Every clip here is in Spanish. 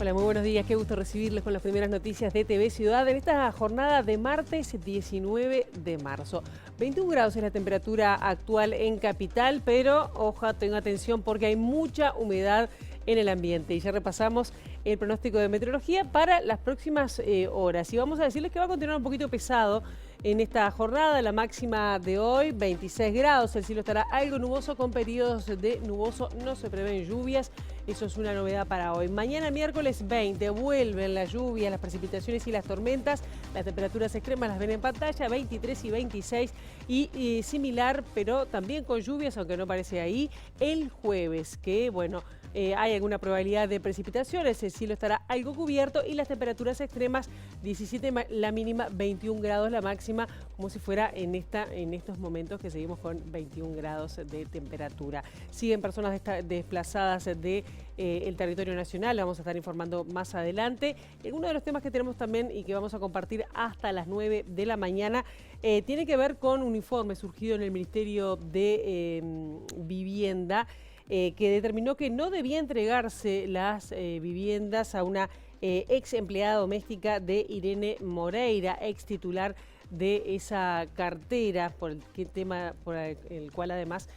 Hola, muy buenos días. Qué gusto recibirles con las primeras noticias de TV Ciudad en esta jornada de martes 19 de marzo. 21 grados es la temperatura actual en Capital, pero ojo, tenga atención porque hay mucha humedad en el ambiente. Y ya repasamos el pronóstico de meteorología para las próximas horas. Y vamos a decirles que va a continuar un poquito pesado en esta jornada. La máxima de hoy, 26 grados. El cielo estará algo nuboso con periodos de nuboso. No se prevén lluvias. Eso es una novedad para hoy. Mañana miércoles 20 vuelven las lluvias, las precipitaciones y las tormentas. Las temperaturas extremas las ven en pantalla, 23 y 26. Y similar, pero también con lluvias, aunque no parece ahí, el jueves, que bueno, hay alguna probabilidad de precipitaciones. El cielo estará algo cubierto y las temperaturas extremas, 17 la mínima, 21 grados la máxima, como si fuera en estos momentos que seguimos con 21 grados de temperatura. Siguen personas desplazadas de el territorio nacional, vamos a estar informando más adelante. Uno de los temas que tenemos también y que vamos a compartir hasta las 9 de la mañana tiene que ver con un informe surgido en el Ministerio de Vivienda que determinó que no debía entregarse las viviendas a una ex empleada doméstica de Irene Moreira, ex titular de esa cartera, por el cual además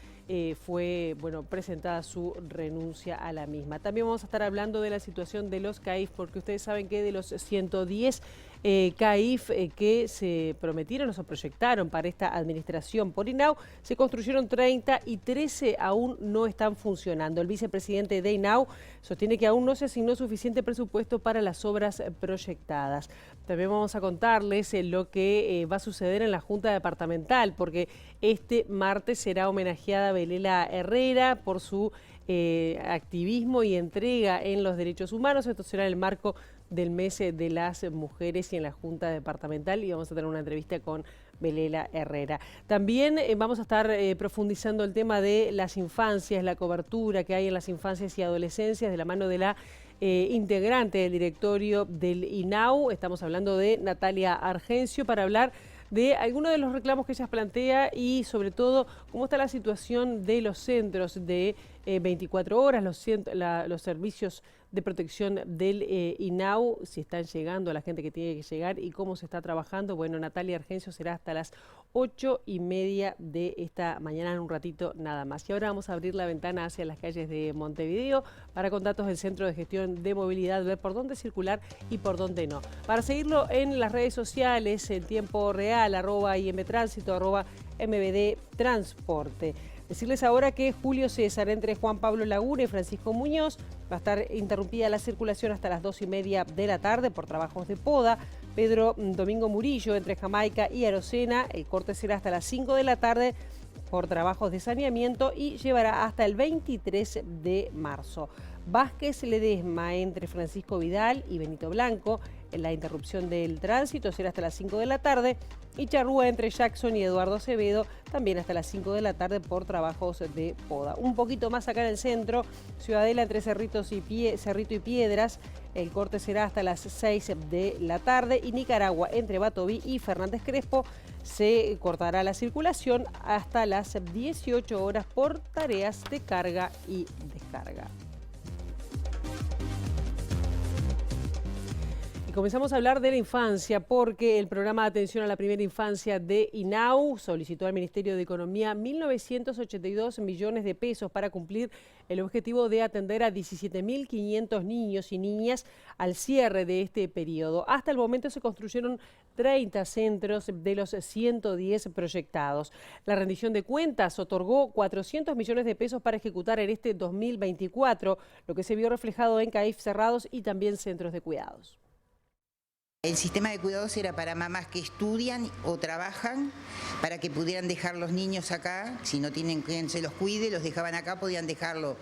fue presentada su renuncia a la misma. También vamos a estar hablando de la situación de los CAIF, porque ustedes saben que de los 110 CAIF que se prometieron o se proyectaron para esta administración por INAU, se construyeron 30 y 13 aún no están funcionando. El vicepresidente de INAU sostiene que aún no se asignó suficiente presupuesto para las obras proyectadas. También vamos a contarles lo que va a suceder en la Junta Departamental, porque este martes será homenajeada Belela Herrera por su activismo y entrega en los derechos humanos. Esto será en el marco del mes de las mujeres y en la Junta Departamental, y vamos a tener una entrevista con Belela Herrera. También vamos a estar profundizando el tema de las infancias, la cobertura que hay en las infancias y adolescencias de la mano de la integrante del directorio del INAU. Estamos hablando de Natalia Argencio para hablar de algunos de los reclamos que ella plantea y sobre todo cómo está la situación de los centros de 24 horas, los servicios de protección del INAU, si están llegando a la gente que tiene que llegar y cómo se está trabajando. Bueno, Natalia Argencio será hasta las 8:30 de esta mañana, en un ratito nada más. Y ahora vamos a abrir la ventana hacia las calles de Montevideo para, con datos del Centro de Gestión de Movilidad, ver por dónde circular y por dónde no. Para seguirlo en las redes sociales en tiempo real, @IMTránsito, @MBDTransporte. Decirles ahora que Julio César entre Juan Pablo Laguna y Francisco Muñoz va a estar interrumpida la circulación hasta las 2:30 de la tarde por trabajos de poda. Pedro Domingo Murillo entre Jamaica y Arocena, el corte será hasta las 5 de la tarde por trabajos de saneamiento y llevará hasta el 23 de marzo. Vázquez Ledesma entre Francisco Vidal y Benito Blanco, la interrupción del tránsito será hasta las 5 de la tarde. Y Charrúa entre Jackson y Eduardo Acevedo, también hasta las 5 de la tarde por trabajos de poda. Un poquito más acá en el centro, Ciudadela entre Cerrito y Piedras, el corte será hasta las 6 de la tarde. Y Nicaragua entre Batoví y Fernández Crespo, se cortará la circulación hasta las 18 horas por tareas de carga y descarga. Y comenzamos a hablar de la infancia porque el programa de atención a la primera infancia de INAU solicitó al Ministerio de Economía 1.982 millones de pesos para cumplir el objetivo de atender a 17.500 niños y niñas al cierre de este periodo. Hasta el momento se construyeron 30 centros de los 110 proyectados. La rendición de cuentas otorgó 400 millones de pesos para ejecutar en este 2024, lo que se vio reflejado en CAIF cerrados y también centros de cuidados. El sistema de cuidados era para mamás que estudian o trabajan, para que pudieran dejar los niños acá. Si no tienen quien se los cuide, los dejaban acá, podían dejarlo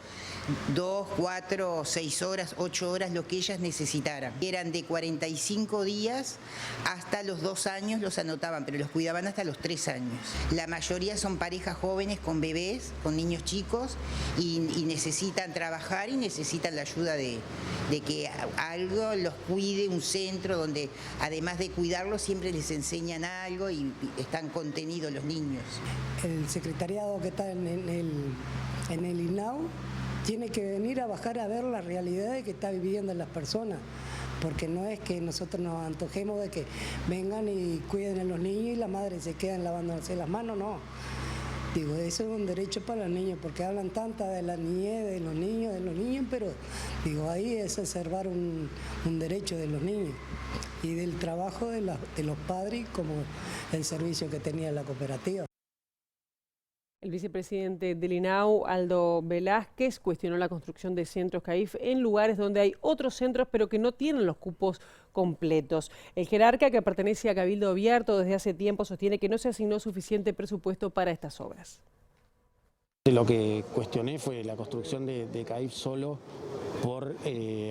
2, 4, 6 horas, 8 horas, lo que ellas necesitaran. Eran de 45 días hasta los 2 años, los anotaban, pero los cuidaban hasta los 3 años. La mayoría son parejas jóvenes con bebés, con niños chicos, y necesitan trabajar y necesitan la ayuda de que algo los cuide, un centro donde además de cuidarlos siempre les enseñan algo y están contenidos los niños. El secretariado que está en el INAU tiene que venir a bajar a ver la realidad de que está viviendo las personas, porque no es que nosotros nos antojemos de que vengan y cuiden a los niños y la madre se quedan lavándose las manos, no. Digo, eso es un derecho para los niños, porque hablan tanto de la niñez, de los niños, pero digo, ahí es observar un derecho de los niños y del trabajo de los padres como el servicio que tenía la cooperativa. El vicepresidente del INAU, Aldo Velázquez, cuestionó la construcción de centros CAIF en lugares donde hay otros centros pero que no tienen los cupos completos. El jerarca, que pertenece a Cabildo Abierto desde hace tiempo, sostiene que no se asignó suficiente presupuesto para estas obras. Lo que cuestioné fue la construcción de CAIF solo por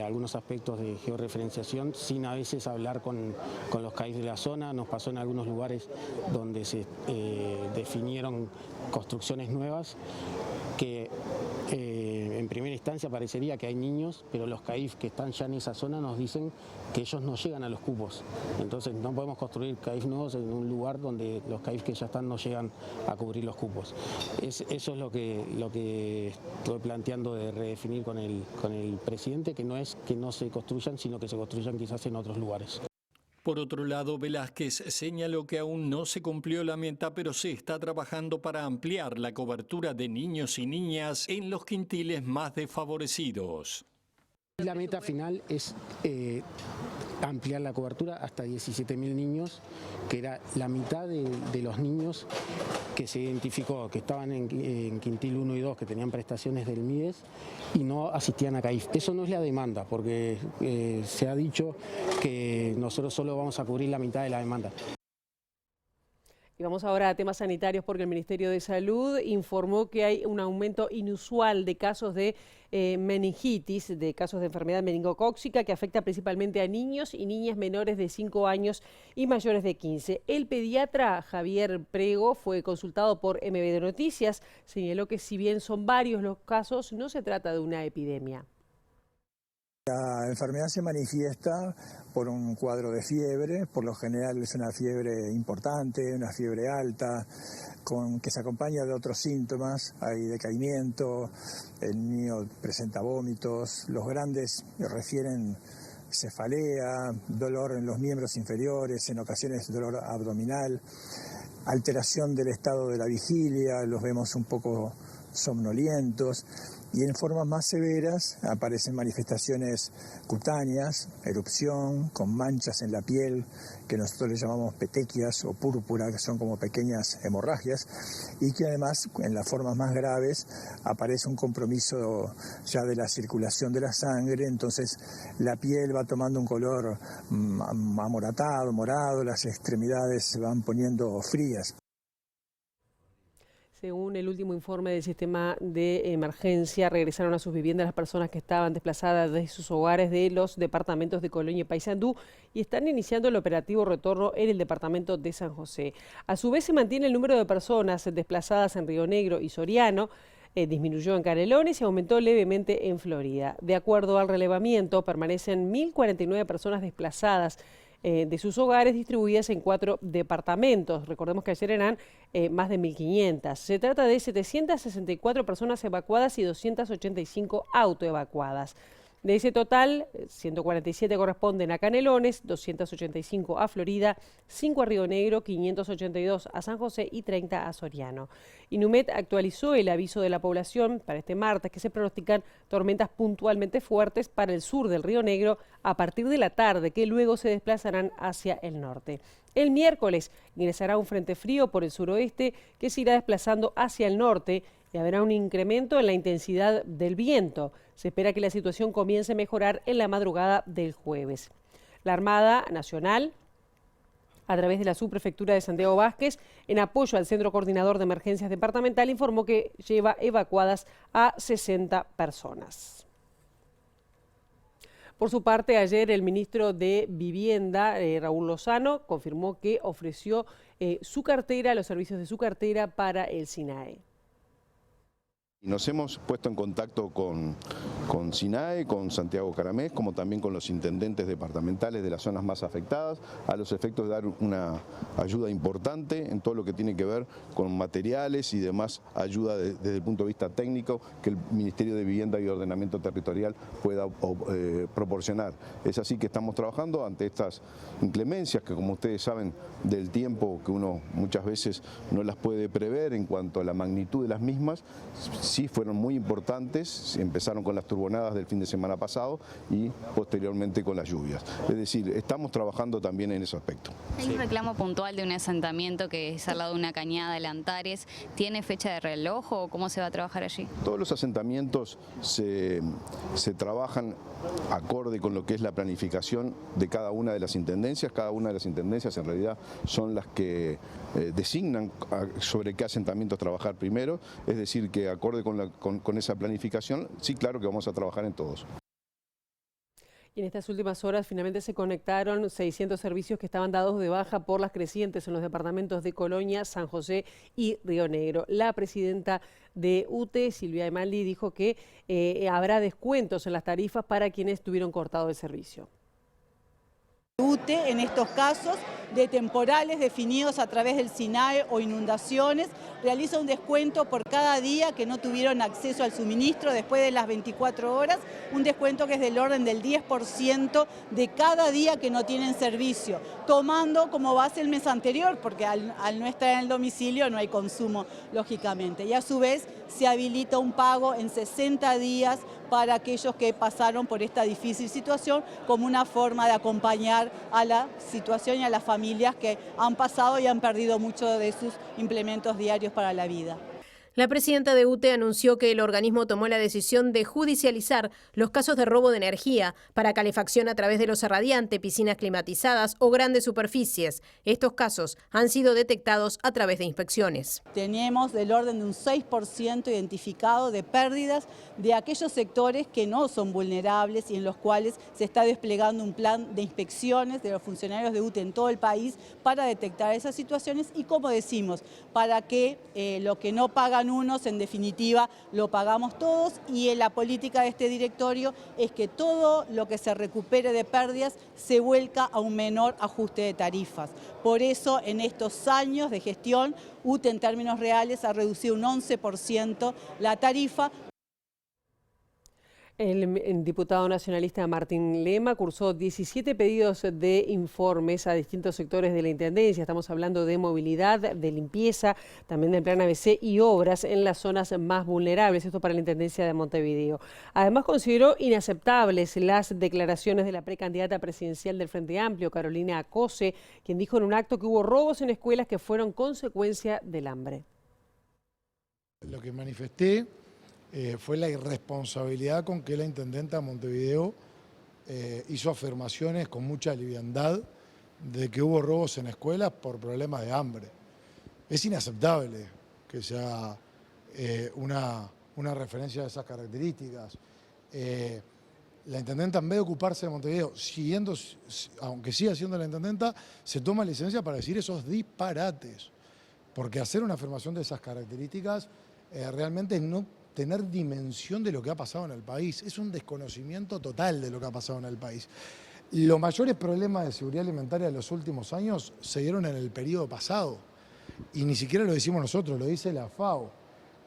algunos aspectos de georreferenciación, sin a veces hablar con los CAIF de la zona. Nos pasó en algunos lugares donde se definieron construcciones nuevas que en primera instancia parecería que hay niños, pero los CAIF que están ya en esa zona nos dicen que ellos no llegan a los cupos. Entonces no podemos construir CAIF nuevos en un lugar donde los CAIF que ya están no llegan a cubrir los cupos. Eso es lo que estoy planteando de redefinir con el presidente, que no es que no se construyan, sino que se construyan quizás en otros lugares. Por otro lado, Velázquez señaló que aún no se cumplió la meta, pero se está trabajando para ampliar la cobertura de niños y niñas en los quintiles más desfavorecidos. La meta final es ampliar la cobertura hasta 17.000 niños, que era la mitad de los niños que se identificó que estaban en quintil 1 y 2, que tenían prestaciones del MIDES y no asistían a CAIF. Eso no es la demanda, porque se ha dicho que nosotros solo vamos a cubrir la mitad de la demanda. Y vamos ahora a temas sanitarios, porque el Ministerio de Salud informó que hay un aumento inusual de casos de meningitis, de casos de enfermedad meningocócica, que afecta principalmente a niños y niñas menores de 5 años y mayores de 15. El pediatra Javier Prego fue consultado por MBD Noticias. Señaló que si bien son varios los casos, no se trata de una epidemia. La enfermedad se manifiesta por un cuadro de fiebre, por lo general es una fiebre importante, una fiebre alta, que se acompaña de otros síntomas, hay decaimiento, el niño presenta vómitos, los grandes refieren cefalea, dolor en los miembros inferiores, en ocasiones dolor abdominal, alteración del estado de la vigilia, los vemos un poco somnolientos. Y en formas más severas aparecen manifestaciones cutáneas, erupción, con manchas en la piel, que nosotros le llamamos petequias o púrpura, que son como pequeñas hemorragias, y que además en las formas más graves aparece un compromiso ya de la circulación de la sangre, entonces la piel va tomando un color amoratado, morado, las extremidades se van poniendo frías. Según el último informe del sistema de emergencia, regresaron a sus viviendas las personas que estaban desplazadas de sus hogares de los departamentos de Colonia y Paysandú y están iniciando el operativo retorno en el departamento de San José. A su vez se mantiene el número de personas desplazadas en Río Negro y Soriano, disminuyó en Canelones y aumentó levemente en Florida. De acuerdo al relevamiento, permanecen 1.049 personas desplazadas de sus hogares distribuidas en 4 departamentos. Recordemos que ayer eran más de 1.500. Se trata de 764 personas evacuadas y 285 autoevacuadas. De ese total, 147 corresponden a Canelones, 285 a Florida, 5 a Río Negro, 582 a San José y 30 a Soriano. Inumet actualizó el aviso de la población para este martes, que se pronostican tormentas puntualmente fuertes para el sur del Río Negro a partir de la tarde, que luego se desplazarán hacia el norte. El miércoles ingresará un frente frío por el suroeste que se irá desplazando hacia el norte y habrá un incremento en la intensidad del viento. Se espera que la situación comience a mejorar en la madrugada del jueves. La Armada Nacional, a través de la Subprefectura de Santiago Vázquez, en apoyo al Centro Coordinador de Emergencias Departamental, informó que lleva evacuadas a 60 personas. Por su parte, ayer el ministro de Vivienda, Raúl Lozano, confirmó que ofreció los servicios de su cartera para el SINAE. Nos hemos puesto en contacto con SINAE, con Santiago Caramés, como también con los intendentes departamentales de las zonas más afectadas, a los efectos de dar una ayuda importante en todo lo que tiene que ver con materiales y demás ayuda desde el punto de vista técnico que el Ministerio de Vivienda y Ordenamiento Territorial pueda proporcionar. Es así que estamos trabajando ante estas inclemencias que, como ustedes saben, del tiempo que uno muchas veces no las puede prever en cuanto a la magnitud de las mismas. Sí fueron muy importantes, empezaron con las turbonadas del fin de semana pasado y posteriormente con las lluvias. Es decir, estamos trabajando también en ese aspecto. Hay un reclamo puntual de un asentamiento que es al lado de una cañada de Antares. ¿Tiene fecha de reloj o cómo se va a trabajar allí? Todos los asentamientos se trabajan acorde con lo que es la planificación de cada una de las intendencias. Cada una de las intendencias en realidad son las que designan sobre qué asentamientos trabajar primero, es decir, que acorde con esa planificación, sí, claro que vamos a trabajar en todos. Y en estas últimas horas finalmente se conectaron 600 servicios que estaban dados de baja por las crecientes en los departamentos de Colonia, San José y Río Negro. La presidenta de UTE, Silvia Emaldi, dijo que habrá descuentos en las tarifas para quienes tuvieron cortado el servicio. UTE en estos casos de temporales definidos a través del SINAE o inundaciones realiza un descuento por cada día que no tuvieron acceso al suministro después de las 24 horas, un descuento que es del orden del 10% de cada día que no tienen servicio, tomando como base el mes anterior, porque al no estar en el domicilio no hay consumo, lógicamente. Y a su vez se habilita un pago en 60 días para aquellos que pasaron por esta difícil situación como una forma de acompañar a la situación y a las familias que han pasado y han perdido mucho de sus implementos diarios para la vida. La presidenta de UTE anunció que el organismo tomó la decisión de judicializar los casos de robo de energía para calefacción a través de losa radiante, piscinas climatizadas o grandes superficies. Estos casos han sido detectados a través de inspecciones. Tenemos del orden de un 6% identificado de pérdidas de aquellos sectores que no son vulnerables y en los cuales se está desplegando un plan de inspecciones de los funcionarios de UTE en todo el país para detectar esas situaciones y, como decimos, para que lo que no pagan unos, en definitiva, lo pagamos todos, y en la política de este directorio es que todo lo que se recupere de pérdidas se vuelca a un menor ajuste de tarifas. Por eso, en estos años de gestión, UTE en términos reales ha reducido un 11% la tarifa. El diputado nacionalista Martín Lema cursó 17 pedidos de informes a distintos sectores de la Intendencia. Estamos hablando de movilidad, de limpieza, también del Plan ABC y obras en las zonas más vulnerables, esto para la Intendencia de Montevideo. Además, consideró inaceptables las declaraciones de la precandidata presidencial del Frente Amplio, Carolina Cose, quien dijo en un acto que hubo robos en escuelas que fueron consecuencia del hambre. Lo que manifesté fue la irresponsabilidad con que la intendenta de Montevideo hizo afirmaciones con mucha liviandad de que hubo robos en escuelas por problemas de hambre. Es inaceptable que sea una referencia de esas características. La intendenta, en vez de ocuparse de Montevideo, aunque siga siendo la intendenta, se toma licencia para decir esos disparates. Porque hacer una afirmación de esas características realmente es no tener dimensión de lo que ha pasado en el país. Es un desconocimiento total de lo que ha pasado en el país. Los mayores problemas de seguridad alimentaria de los últimos años se dieron en el periodo pasado. Y ni siquiera lo decimos nosotros, lo dice la FAO.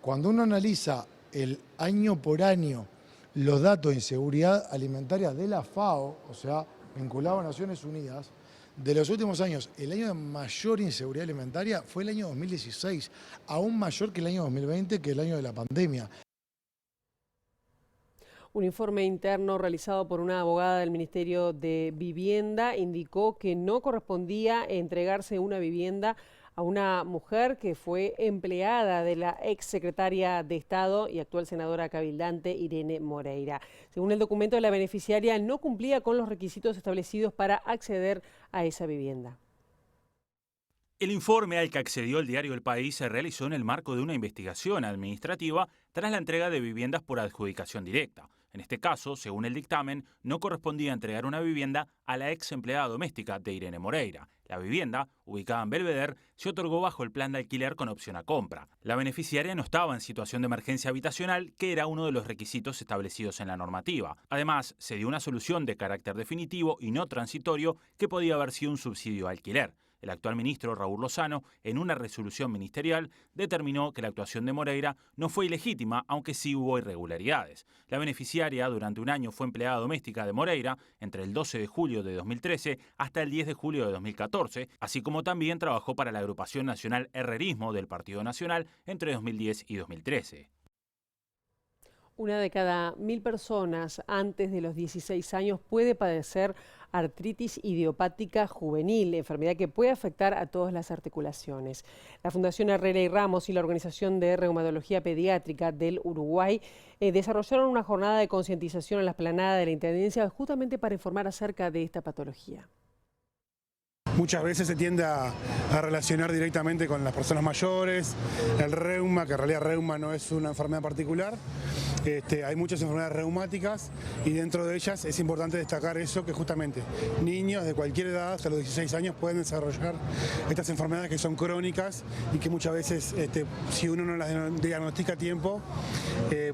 Cuando uno analiza el año por año los datos de inseguridad alimentaria de la FAO, o sea, vinculado a Naciones Unidas, de los últimos años, el año de mayor inseguridad alimentaria fue el año 2016, aún mayor que el año 2020, que el año de la pandemia. Un informe interno realizado por una abogada del Ministerio de Vivienda indicó que no correspondía entregarse una vivienda a una mujer que fue empleada de la exsecretaria de Estado y actual senadora cabildante Irene Moreira. Según el documento, la beneficiaria no cumplía con los requisitos establecidos para acceder a esa vivienda. El informe al que accedió el diario El País se realizó en el marco de una investigación administrativa tras la entrega de viviendas por adjudicación directa. En este caso, según el dictamen, no correspondía entregar una vivienda a la ex empleada doméstica de Irene Moreira. La vivienda, ubicada en Belvedere, se otorgó bajo el plan de alquiler con opción a compra. La beneficiaria no estaba en situación de emergencia habitacional, que era uno de los requisitos establecidos en la normativa. Además, se dio una solución de carácter definitivo y no transitorio que podía haber sido un subsidio de alquiler. El actual ministro Raúl Lozano, en una resolución ministerial, determinó que la actuación de Moreira no fue ilegítima, aunque sí hubo irregularidades. La beneficiaria durante un año fue empleada doméstica de Moreira entre el 12 de julio de 2013 hasta el 10 de julio de 2014, así como también trabajó para la Agrupación Nacional Herrerismo del Partido Nacional entre 2010 y 2013. Una de cada 1000 personas antes de los 16 años puede padecer artritis idiopática juvenil, enfermedad que puede afectar a todas las articulaciones. La Fundación Herrera y Ramos y la Organización de Reumatología Pediátrica del Uruguay desarrollaron una jornada de concientización en la explanada de la Intendencia justamente para informar acerca de esta patología. Muchas veces se tiende a relacionar directamente con las personas mayores, el reuma, que en realidad reuma no es una enfermedad particular. Hay muchas enfermedades reumáticas y dentro de ellas es importante destacar eso, que justamente niños de cualquier edad hasta los 16 años pueden desarrollar estas enfermedades que son crónicas y que muchas veces, si uno no las diagnostica a tiempo,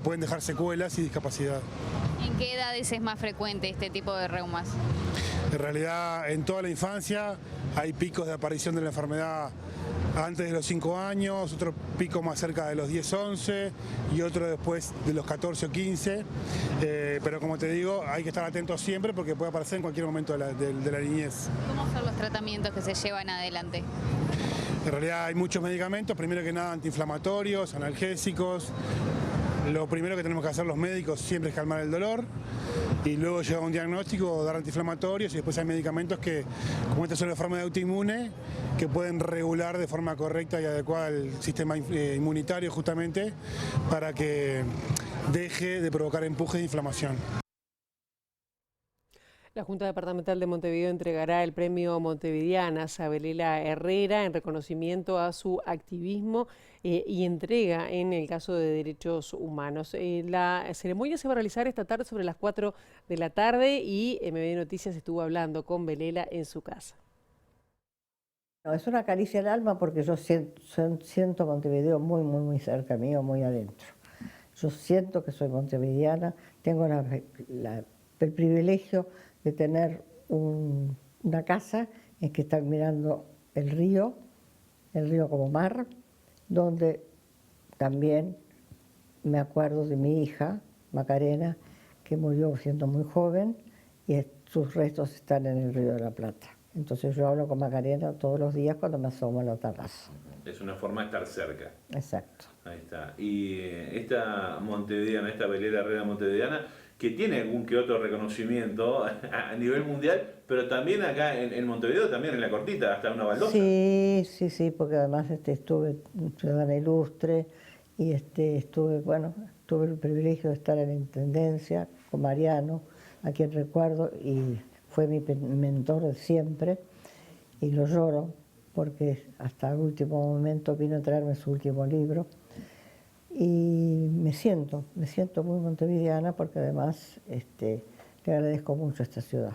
pueden dejar secuelas y discapacidad. ¿En qué edades es más frecuente este tipo de reumas? En realidad, en toda la infancia hay picos de aparición de la enfermedad antes de los 5 años, otro pico más cerca de los 10, 11 y otro después de los 14 o 15. Pero como te digo, hay que estar atentos siempre porque puede aparecer en cualquier momento de la niñez. ¿Cómo son los tratamientos que se llevan adelante? En realidad hay muchos medicamentos, primero que nada antiinflamatorios, analgésicos. Lo primero que tenemos que hacer los médicos siempre es calmar el dolor y luego llega un diagnóstico, dar antiinflamatorios y después hay medicamentos que, como esta es una forma de autoinmune, que pueden regular de forma correcta y adecuada el sistema inmunitario justamente para que deje de provocar empujes de inflamación. La Junta Departamental de Montevideo entregará el premio Montevideana a Belela Herrera en reconocimiento a su activismo y entrega en el caso de derechos humanos. La ceremonia se va a realizar esta tarde sobre las 4 de la tarde y MB Noticias estuvo hablando con Belela en su casa. No, es una caricia al alma porque yo siento Montevideo muy cerca mío, muy adentro. Yo siento que soy montevideana, tengo el privilegio de tener una casa en que están mirando el río como mar, donde también me acuerdo de mi hija, Macarena, que murió siendo muy joven y sus restos están en el Río de la Plata. Entonces yo hablo con Macarena todos los días cuando me asomo a la terraza. Es una forma de estar cerca. Exacto. Ahí está. Y esta montevideana, esta Belela Herrera montevideana, que tiene algún que otro reconocimiento a nivel mundial, pero también acá en Montevideo, también en la cortita, hasta una baldosa. Sí, porque además estuve ciudadana ilustre y tuve el privilegio de estar en la Intendencia con Mariano, a quien recuerdo, y fue mi mentor de siempre, y lo lloro porque hasta el último momento vino a traerme su último libro. Y me siento muy montevideana porque además le agradezco mucho a esta ciudad.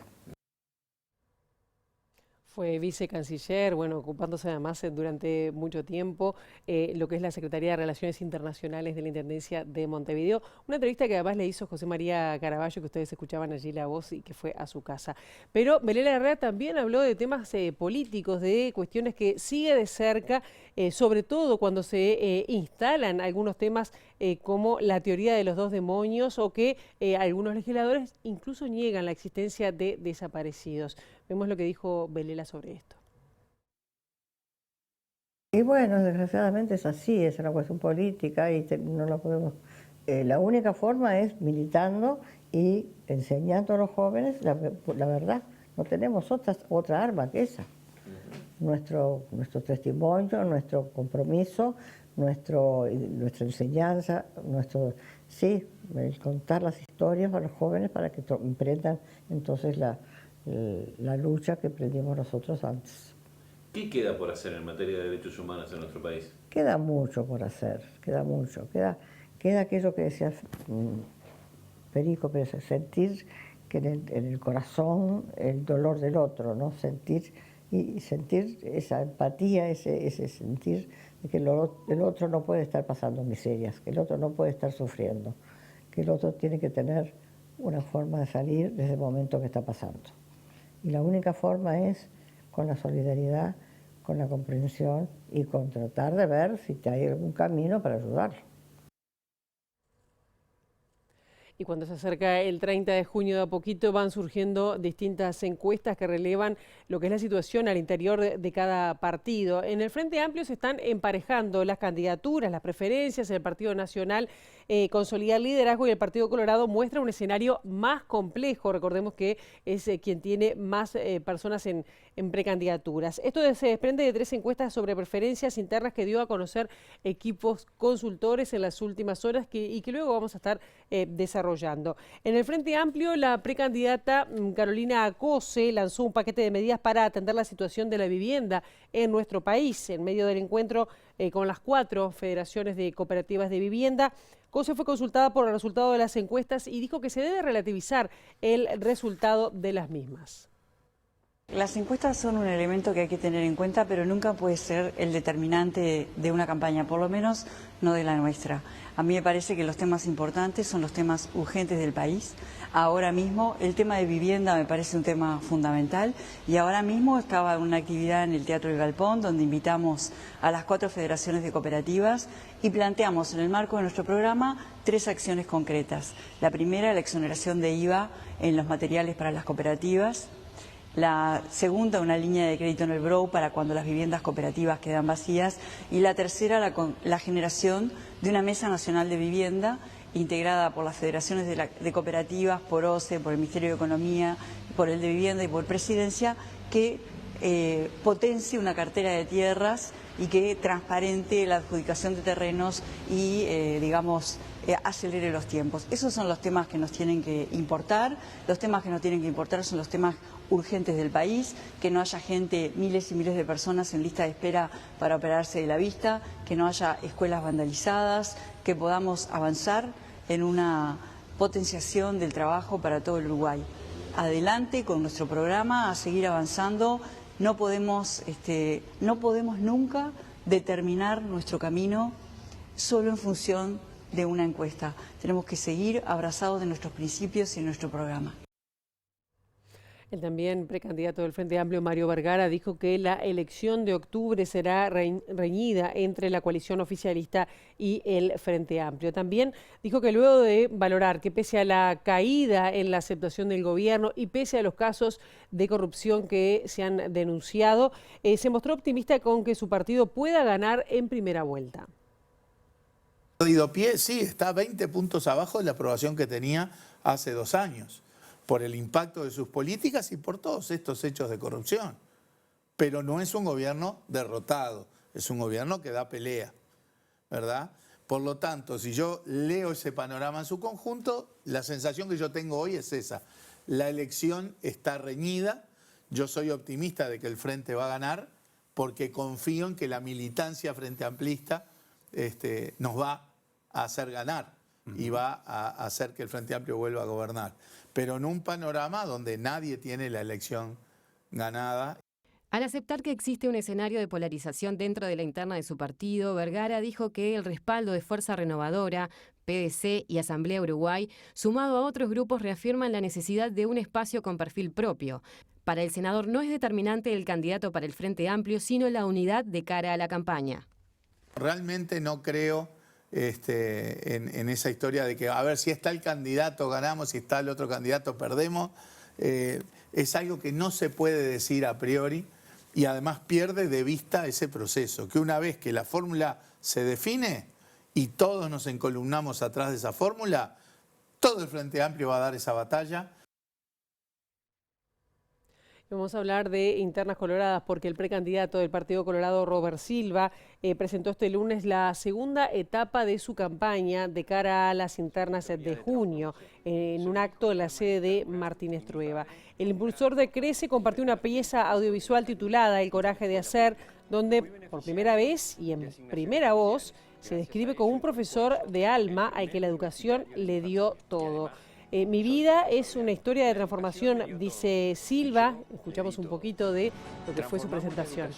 Fue vicecanciller, ocupándose además durante mucho tiempo lo que es la Secretaría de Relaciones Internacionales de la Intendencia de Montevideo. Una entrevista que además le hizo José María Caraballo, que ustedes escuchaban allí la voz y que fue a su casa. Pero Belela Herrera también habló de temas políticos, de cuestiones que sigue de cerca, sobre todo cuando se instalan algunos temas como la teoría de los dos demonios o que algunos legisladores incluso niegan la existencia de desaparecidos. Vemos lo que dijo Belela sobre esto. Y bueno, desgraciadamente es así, es una cuestión política y no la podemos... la única forma es militando y enseñando a los jóvenes la verdad. No tenemos otra arma que esa. Nuestro testimonio, nuestro compromiso, nuestra enseñanza, el contar las historias a los jóvenes para que emprendan entonces la lucha que emprendimos nosotros antes. ¿Qué queda por hacer en materia de derechos humanos en nuestro país? Queda mucho por hacer, queda mucho. Queda aquello que decía Perico, sentir que en el corazón el dolor del otro, ¿no? Sentir y sentir esa empatía, ese sentir de que el otro no puede estar pasando miserias, que el otro no puede estar sufriendo, que el otro tiene que tener una forma de salir de ese momento que está pasando. Y la única forma es con la solidaridad, con la comprensión y con tratar de ver si hay algún camino para ayudarlo. Y cuando se acerca el 30 de junio, de a poquito van surgiendo distintas encuestas que relevan lo que es la situación al interior de cada partido. En el Frente Amplio se están emparejando las candidaturas, las preferencias. El Partido Nacional consolida el liderazgo y el Partido Colorado muestra un escenario más complejo. Recordemos que es quien tiene más personas en precandidaturas. Esto se desprende de 3 encuestas sobre preferencias internas que dio a conocer equipos consultores en las últimas horas y que luego vamos a estar desarrollando. En el Frente Amplio, la precandidata Carolina Acose lanzó un paquete de medidas para atender la situación de la vivienda en nuestro país. En medio del encuentro con las 4 federaciones de cooperativas de vivienda, Acose fue consultada por el resultado de las encuestas y dijo que se debe relativizar el resultado de las mismas. Las encuestas son un elemento que hay que tener en cuenta, pero nunca puede ser el determinante de una campaña, por lo menos no de la nuestra. A mí me parece que los temas importantes son los temas urgentes del país. Ahora mismo el tema de vivienda me parece un tema fundamental y ahora mismo estaba en una actividad en el Teatro El Galpón donde invitamos a las 4 federaciones de cooperativas y planteamos en el marco de nuestro programa 3 acciones concretas. La primera, la exoneración de IVA en los materiales para las cooperativas. La segunda, una línea de crédito en el BROW para cuando las viviendas cooperativas quedan vacías. Y la tercera, la generación de una Mesa Nacional de Vivienda integrada por las federaciones de cooperativas, por OCE, por el Ministerio de Economía, por el de Vivienda y por Presidencia, que potencie una cartera de tierras y que transparente la adjudicación de terrenos y, acelere los tiempos. Esos son los temas que nos tienen que importar. Los temas que nos tienen que importar son los temas urgentes del país, que no haya gente, miles y miles de personas en lista de espera para operarse de la vista, que no haya escuelas vandalizadas, que podamos avanzar en una potenciación del trabajo para todo el Uruguay. Adelante con nuestro programa, a seguir avanzando. No podemos nunca determinar nuestro camino solo en función de una encuesta. Tenemos que seguir abrazados de nuestros principios y nuestro programa. El también precandidato del Frente Amplio, Mario Vergara, dijo que la elección de octubre será reñida entre la coalición oficialista y el Frente Amplio. También dijo que luego de valorar que pese a la caída en la aceptación del gobierno y pese a los casos de corrupción que se han denunciado, se mostró optimista con que su partido pueda ganar en primera vuelta. Guido-Pie sí está 20 puntos abajo de la aprobación que tenía hace 2 años. Por el impacto de sus políticas y por todos estos hechos de corrupción. Pero no es un gobierno derrotado, es un gobierno que da pelea, ¿verdad? Por lo tanto, si yo leo ese panorama en su conjunto, la sensación que yo tengo hoy es esa. La elección está reñida, yo soy optimista de que el Frente va a ganar, porque confío en que la militancia frente amplista nos va a hacer ganar y va a hacer que el Frente Amplio vuelva a gobernar. Pero en un panorama donde nadie tiene la elección ganada. Al aceptar que existe un escenario de polarización dentro de la interna de su partido, Vergara dijo que el respaldo de Fuerza Renovadora, PDC y Asamblea Uruguay, sumado a otros grupos, reafirman la necesidad de un espacio con perfil propio. Para el senador no es determinante el candidato para el Frente Amplio, sino la unidad de cara a la campaña. Realmente no creo en esa historia de que a ver si está el candidato ganamos, si está el otro candidato perdemos. Es algo que no se puede decir a priori y además pierde de vista ese proceso, que una vez que la fórmula se define y todos nos encolumnamos atrás de esa fórmula, todo el Frente Amplio va a dar esa batalla. Vamos a hablar de internas coloradas porque el precandidato del Partido Colorado, Robert Silva, presentó este lunes la segunda etapa de su campaña de cara a las internas de junio en un acto en la sede de Martínez Trueba. El impulsor de Crece compartió una pieza audiovisual titulada El coraje de hacer, donde por primera vez y en primera voz se describe como un profesor de alma al que la educación le dio todo. Mi vida es una historia de transformación, dice Silva. Escuchamos un poquito de lo que fue su presentación.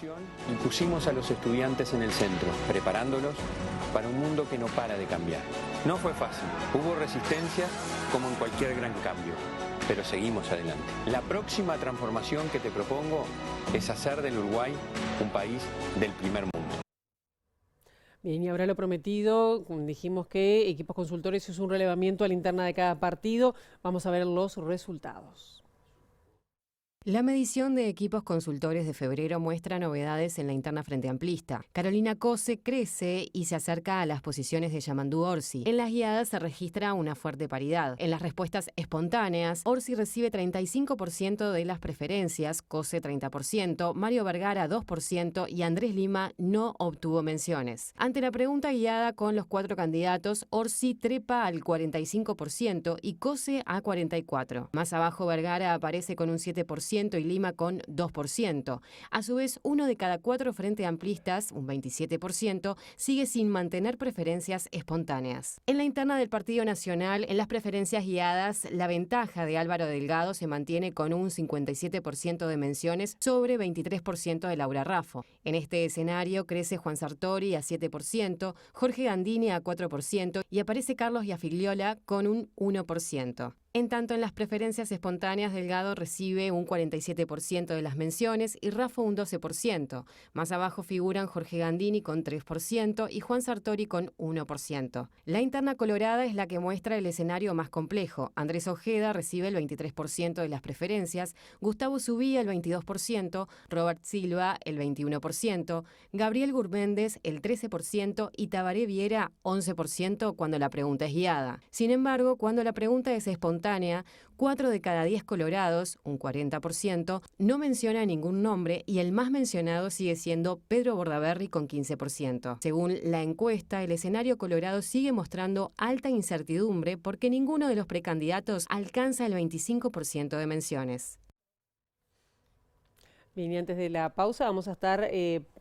Y pusimos a los estudiantes en el centro, preparándolos para un mundo que no para de cambiar. No fue fácil, hubo resistencia como en cualquier gran cambio, pero seguimos adelante. La próxima transformación que te propongo es hacer del Uruguay un país del primer mundo. Bien, y ahora lo prometido, dijimos que Equipos Consultores es un relevamiento a la interna de cada partido. Vamos a ver los resultados. La medición de Equipos Consultores de febrero muestra novedades en la interna Frente Amplista. Carolina Cose crece y se acerca a las posiciones de Yamandú Orsi. En las guiadas se registra una fuerte paridad. En las respuestas espontáneas, Orsi recibe 35% de las preferencias, Cose 30%, Mario Vergara 2% y Andrés Lima no obtuvo menciones. Ante la pregunta guiada con los 4 candidatos, Orsi trepa al 45% y Cose a 44%. Más abajo Vergara aparece con un 7% y Lima con 2%. A su vez, 1 de cada 4 frente amplistas, un 27%, sigue sin mantener preferencias espontáneas. En la interna del Partido Nacional, en las preferencias guiadas, la ventaja de Álvaro Delgado se mantiene con un 57% de menciones sobre 23% de Laura Raffo. En este escenario crece Juan Sartori a 7%, Jorge Gandini a 4% y aparece Carlos Iafigliola con un 1%. En tanto, en las preferencias espontáneas, Delgado recibe un 47% de las menciones y Raffo un 12%. Más abajo figuran Jorge Gandini con 3% y Juan Sartori con 1%. La interna colorada es la que muestra el escenario más complejo. Andrés Ojeda recibe el 23% de las preferencias, Gustavo Subía el 22%, Robert Silva el 21%, Gabriel Gurméndez el 13% y Tabaré Viera 11% cuando la pregunta es guiada. Sin embargo, cuando la pregunta es espontánea, 4 de cada 10 colorados, un 40%, no menciona ningún nombre y el más mencionado sigue siendo Pedro Bordaberry con 15%. Según la encuesta, el escenario colorado sigue mostrando alta incertidumbre porque ninguno de los precandidatos alcanza el 25% de menciones. Bien, y antes de la pausa vamos a estar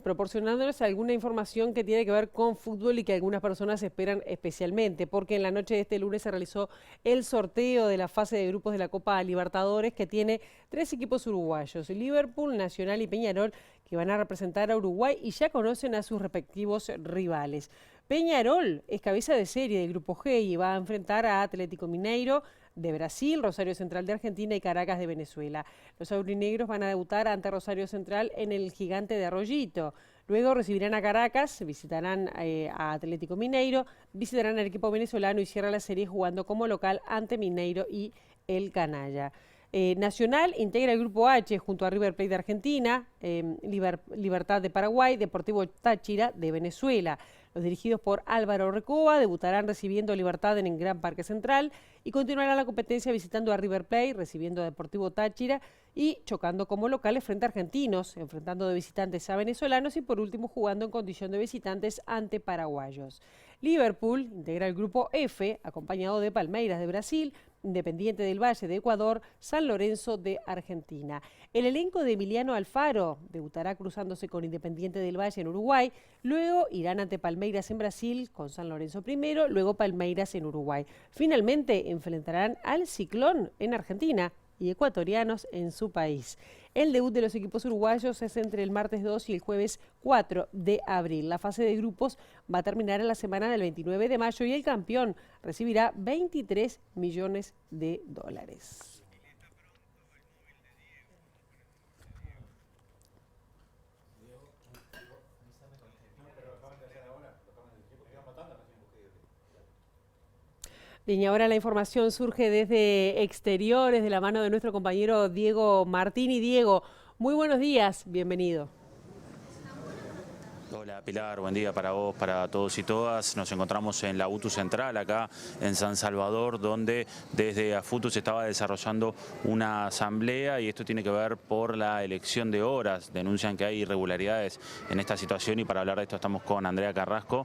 proporcionándoles alguna información que tiene que ver con fútbol y que algunas personas esperan especialmente, porque en la noche de este lunes se realizó el sorteo de la fase de grupos de la Copa Libertadores, que tiene 3 equipos uruguayos, Liverpool, Nacional y Peñarol, que van a representar a Uruguay y ya conocen a sus respectivos rivales. Peñarol es cabeza de serie del Grupo G y va a enfrentar a Atlético Mineiro de Brasil, Rosario Central de Argentina y Caracas de Venezuela. Los aurinegros van a debutar ante Rosario Central en el Gigante de Arroyito. Luego recibirán a Caracas, visitarán a Atlético Mineiro, visitarán al equipo venezolano y cierra la serie jugando como local ante Mineiro y el Canalla. Nacional integra el Grupo H junto a River Plate de Argentina, Libertad de Paraguay, Deportivo Táchira de Venezuela. Los dirigidos por Álvaro Recoba debutarán recibiendo Libertad en el Gran Parque Central y continuará la competencia visitando a River Plate, recibiendo a Deportivo Táchira y chocando como locales frente a argentinos, enfrentando de visitantes a venezolanos y por último jugando en condición de visitantes ante paraguayos. Liverpool integra el Grupo F, acompañado de Palmeiras de Brasil, Independiente del Valle de Ecuador, San Lorenzo de Argentina. El elenco de Emiliano Alfaro debutará cruzándose con Independiente del Valle en Uruguay, luego irán ante Palmeiras en Brasil con San Lorenzo primero, luego Palmeiras en Uruguay. Finalmente enfrentarán al Ciclón en Argentina y ecuatorianos en su país. El debut de los equipos uruguayos es entre el martes 2 y el jueves 4 de abril. La fase de grupos va a terminar en la semana del 29 de mayo y el campeón recibirá 23 millones de dólares. Bien, y ahora la información surge desde exteriores, de la mano de nuestro compañero Diego Martini. Diego, muy buenos días, bienvenido. Hola Pilar, buen día para vos, para todos y todas. Nos encontramos en la UTU Central, acá en San Salvador, donde desde AFUTU se estaba desarrollando una asamblea y esto tiene que ver por la elección de horas. Denuncian que hay irregularidades en esta situación y para hablar de esto estamos con Andrea Carrasco,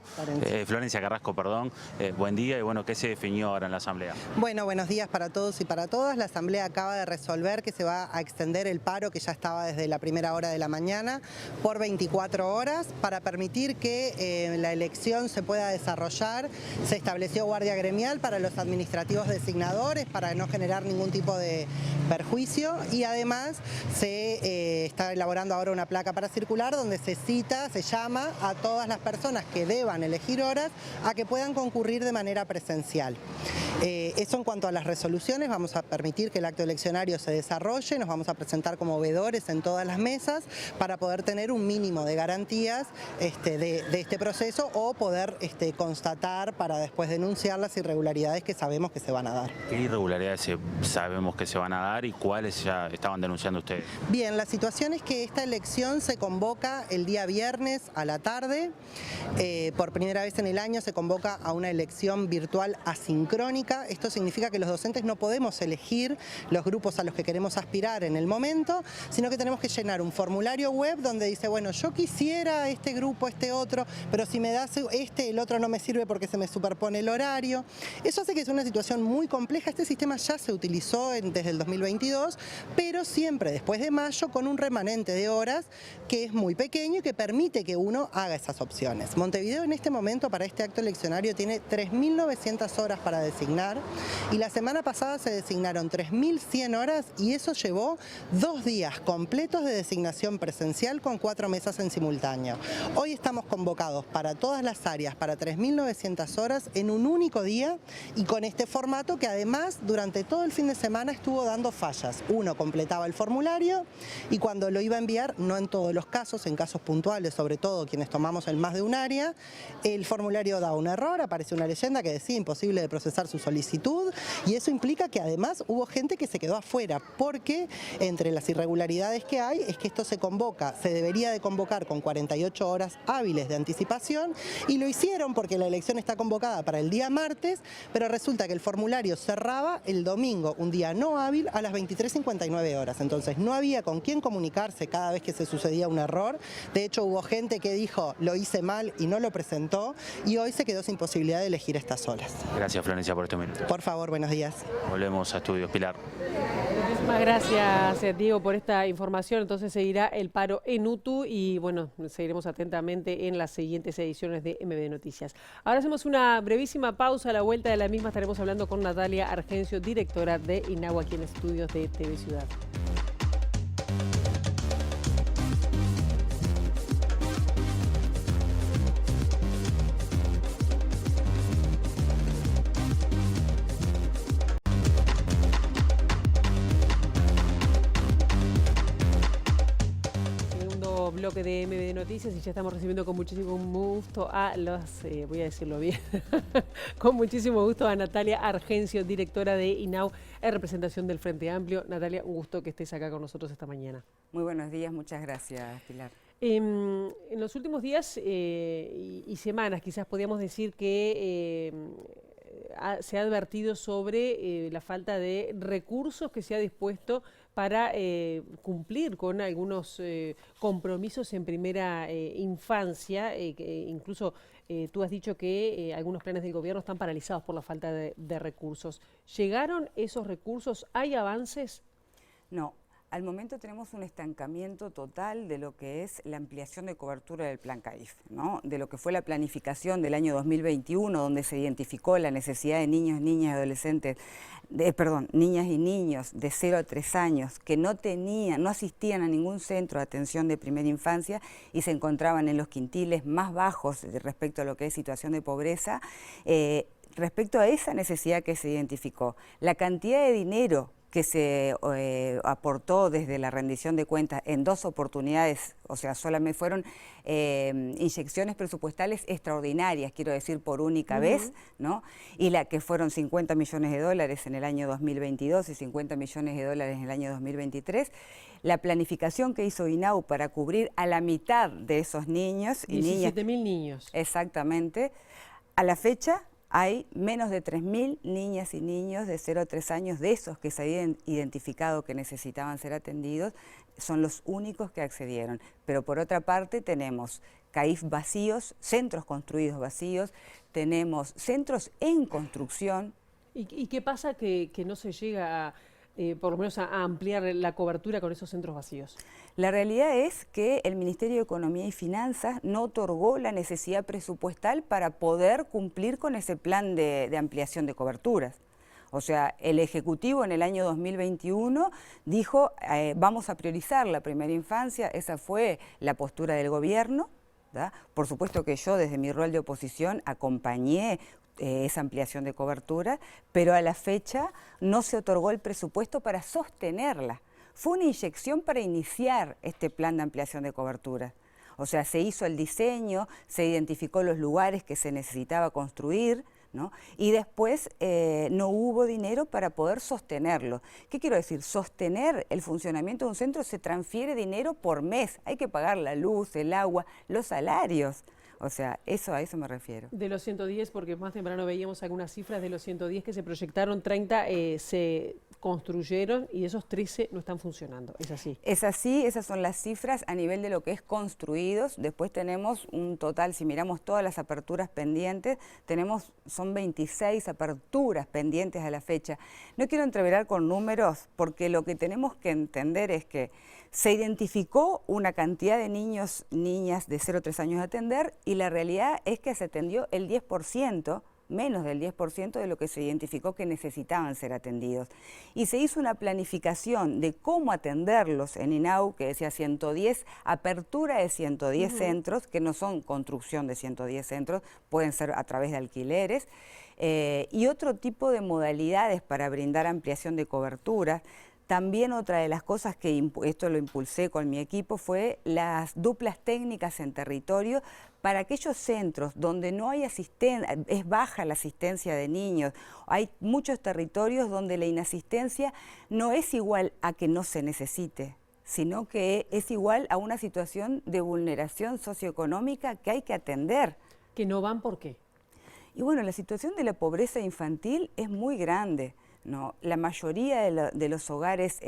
Florencia Carrasco, perdón. Buen día y bueno, ¿qué se definió ahora en la asamblea? Bueno, buenos días para todos y para todas. La asamblea acaba de resolver que se va a extender el paro que ya estaba desde la primera hora de la mañana por 24 horas para para permitir que la elección se pueda desarrollar, se estableció guardia gremial para los administrativos designadores para no generar ningún tipo de perjuicio y además se está elaborando ahora una placa para circular donde se llama a todas las personas que deban elegir horas a que puedan concurrir de manera presencial. Eso en cuanto a las resoluciones, vamos a permitir que el acto eleccionario se desarrolle, nos vamos a presentar como veedores en todas las mesas para poder tener un mínimo de garantías de este proceso o poder constatar para después denunciar las irregularidades que sabemos que se van a dar. ¿Qué irregularidades sabemos que se van a dar y cuáles ya estaban denunciando ustedes? Bien, la situación es que esta elección se convoca el día viernes a la tarde. Por primera vez en el año se convoca a una elección virtual asincrónica. Esto significa que los docentes no podemos elegir los grupos a los que queremos aspirar en el momento, sino que tenemos que llenar un formulario web donde dice, bueno, yo quisiera este grupo, este otro, pero si me das el otro no me sirve porque se me superpone el horario. Eso hace que es una situación muy compleja. Este sistema ya se utilizó desde el 2022, pero siempre después de mayo con un remanente de horas que es muy pequeño y que permite que uno haga esas opciones. Montevideo en este momento para este acto eleccionario tiene 3.900 horas para designar y la semana pasada se designaron 3.100 horas y eso llevó 2 días completos de designación presencial con 4 mesas en simultáneo. Hoy estamos convocados para todas las áreas para 3.900 horas en un único día y con este formato que además durante todo el fin de semana estuvo dando fallas. Uno completaba el formulario y cuando lo iba a enviar, no en todos los casos, en casos puntuales, sobre todo quienes tomamos en más de un área, el formulario da un error, aparece una leyenda que decía imposible de procesar su solicitud y eso implica que además hubo gente que se quedó afuera porque entre las irregularidades que hay es que esto se debería de convocar con 48 horas hábiles de anticipación y lo hicieron porque la elección está convocada para el día martes, pero resulta que el formulario cerraba el domingo, un día no hábil, a las 23:59 horas. Entonces no había con quién comunicarse cada vez que se sucedía un error. De hecho hubo gente que dijo lo hice mal y no lo presentó y hoy se quedó sin posibilidad de elegir estas horas. Gracias, Florencia, por este minuto. Por favor, buenos días. Volvemos a Estudios, Pilar. Muchísimas gracias, Diego, por esta información. Entonces seguirá el paro en UTU y bueno, seguiremos atentamente en las siguientes ediciones de MB Noticias. Ahora hacemos una brevísima pausa. A la vuelta de la misma estaremos hablando con Natalia Argencio, directora de INAU aquí en Estudios de TV Ciudad. Bloque de MB Noticias y ya estamos recibiendo con muchísimo gusto a voy a decirlo bien, con muchísimo gusto a Natalia Argencio, directora de INAU en representación del Frente Amplio. Natalia, un gusto que estés acá con nosotros esta mañana. Muy buenos días, muchas gracias, Pilar. En los últimos días y semanas quizás podríamos decir que se ha advertido sobre la falta de recursos que se ha dispuesto para cumplir con algunos compromisos en primera infancia, que incluso tú has dicho que algunos planes del gobierno están paralizados por la falta de recursos. ¿Llegaron esos recursos? ¿Hay avances? No. Al momento tenemos un estancamiento total de lo que es la ampliación de cobertura del Plan CAIF, ¿no? De lo que fue la planificación del año 2021, donde se identificó la necesidad de niños, niñas y adolescentes, niñas y niños de 0 a 3 años que no asistían a ningún centro de atención de primera infancia y se encontraban en los quintiles más bajos respecto a lo que es situación de pobreza. Respecto a esa necesidad que se identificó, la cantidad de dinero que se aportó desde la rendición de cuentas en 2 oportunidades, o sea, solamente fueron inyecciones presupuestales extraordinarias, quiero decir, por única vez, ¿no? Y la que fueron 50 millones de dólares en el año 2022 y 50 millones de dólares en el año 2023. La planificación que hizo INAU para cubrir a la mitad de esos niños y niñas. 17.000 niños. Exactamente. A la fecha hay menos de 3.000 niñas y niños de 0 a 3 años, de esos que se habían identificado que necesitaban ser atendidos, son los únicos que accedieron. Pero por otra parte tenemos CAIF vacíos, centros construidos vacíos, tenemos centros en construcción. ¿Y qué pasa que no se llega por lo menos a ampliar la cobertura con esos centros vacíos? La realidad es que el Ministerio de Economía y Finanzas no otorgó la necesidad presupuestal para poder cumplir con ese plan de ampliación de coberturas. O sea, el Ejecutivo en el año 2021 dijo, vamos a priorizar la primera infancia, esa fue la postura del gobierno, ¿verdad? Por supuesto que yo desde mi rol de oposición acompañé esa ampliación de cobertura, pero a la fecha no se otorgó el presupuesto para sostenerla. Fue una inyección para iniciar este plan de ampliación de cobertura. O sea, se hizo el diseño, se identificó los lugares que se necesitaba construir, ¿no? Y después no hubo dinero para poder sostenerlo. ¿Qué quiero decir? Sostener el funcionamiento de un centro se transfiere dinero por mes. Hay que pagar la luz, el agua, los salarios. O sea, a eso me refiero. De los 110, porque más temprano veíamos algunas cifras, de los 110 que se proyectaron, 30 se construyeron y esos 13 no están funcionando. ¿Es así? Es así, esas son las cifras a nivel de lo que es construidos. Después tenemos un total, si miramos todas las aperturas pendientes, son 26 aperturas pendientes a la fecha. No quiero entreverar con números porque lo que tenemos que entender es que se identificó una cantidad de niños, niñas de 0 a 3 años a atender y la realidad es que se atendió el 10%, menos del 10% de lo que se identificó que necesitaban ser atendidos. Y se hizo una planificación de cómo atenderlos en INAU, que decía 110, apertura de 110 centros, que no son construcción de 110 centros, pueden ser a través de alquileres, y otro tipo de modalidades para brindar ampliación de cobertura. También otra de las cosas que esto lo impulsé con mi equipo fue las duplas técnicas en territorio para aquellos centros donde no hay asistencia, es baja la asistencia de niños. Hay muchos territorios donde la inasistencia no es igual a que no se necesite, sino que es igual a una situación de vulneración socioeconómica que hay que atender. ¿Que no van por qué? Y bueno, la situación de la pobreza infantil es muy grande. No, la mayoría de los hogares